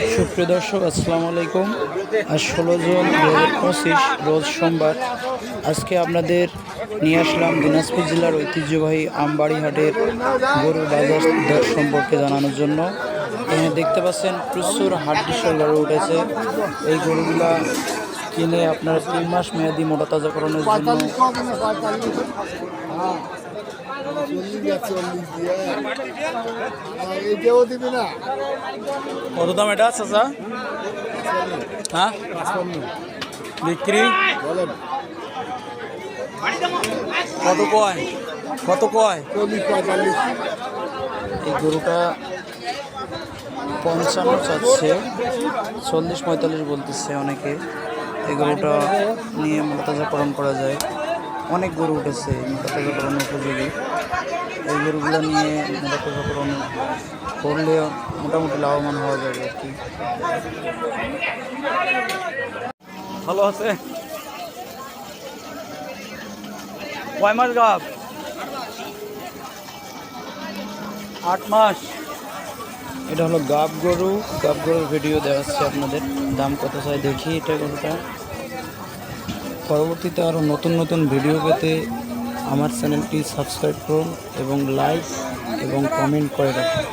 সুপ্রিয় দর্শক, আসসালামু আলাইকুম। আজ 16 জুন 2025 রোজ সোমবার। আজকে আপনাদের নিয়ে আসলাম দিনাজপুর জেলার ঐতিহ্যবাহী আমবাড়ি হাটের গরুর বাজার দর সম্পর্কে জানানোর জন্য। এখানে দেখতে পাচ্ছেন প্রচুর হাড্ডিসার গরু উঠেছে। এই গরুগুলা কিনে আপনারা 3 মাস মেয়াদি মোটা তাজাকরণের জন্য কত দাম এটা চাচা? হ্যাঁ, বিক্রি কত কয়? কত কয়? এই গরুটা 55 চাচ্ছে, 40-45 বলতেছে অনেকে। এই গরুটা নিয়ে মোটা তাজাকরণ করা যায়। অনেক গরু উঠেছে মোটা তাজাকরণ উপযোগী। এই গরুগুলো নিয়ে মোটা তাজাকরণ করলে মোটামুটি লাভবান হওয়া যাবে আর কি। ভালো আছে। কয় মাস গাব? 8 মাস। এটা হলো গাব গরু। গাব গরুর ভিডিও দেখাচ্ছে আপনাদের। দাম কত চাই দেখি এটা গরুটা। পরবর্তীতে আরও নতুন নতুন ভিডিও পেতে আমার চ্যানেলটি সাবস্ক্রাইব করুন এবং লাইক এবং কমেন্ট করে রাখুন।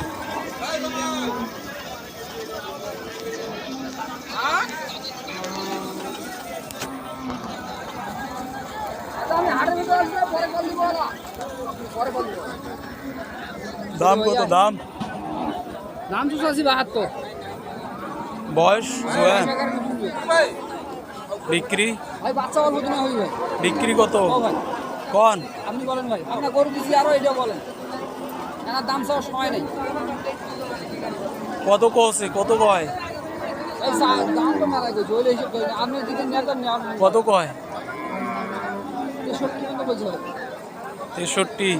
দাম কত? দাম দাম তো চাচ্ছি 72। বয়স জোয়ান। বিক্রি ভাই বাচ্চা অল্প দিনে হইবে। বিক্রি কত ভাই কোন? আপনি বলেন ভাই, আপনার গরু দিছি আরো এটা বলেন। এনার দাম চাওয়ার সময় নেই। কত কছে? কত কয়? এই দাম তো মেলা কইছে, ওই হিসেব করেন। আপনি যদি নেন কত কয়? 63 পর্যন্ত বলছে। 63।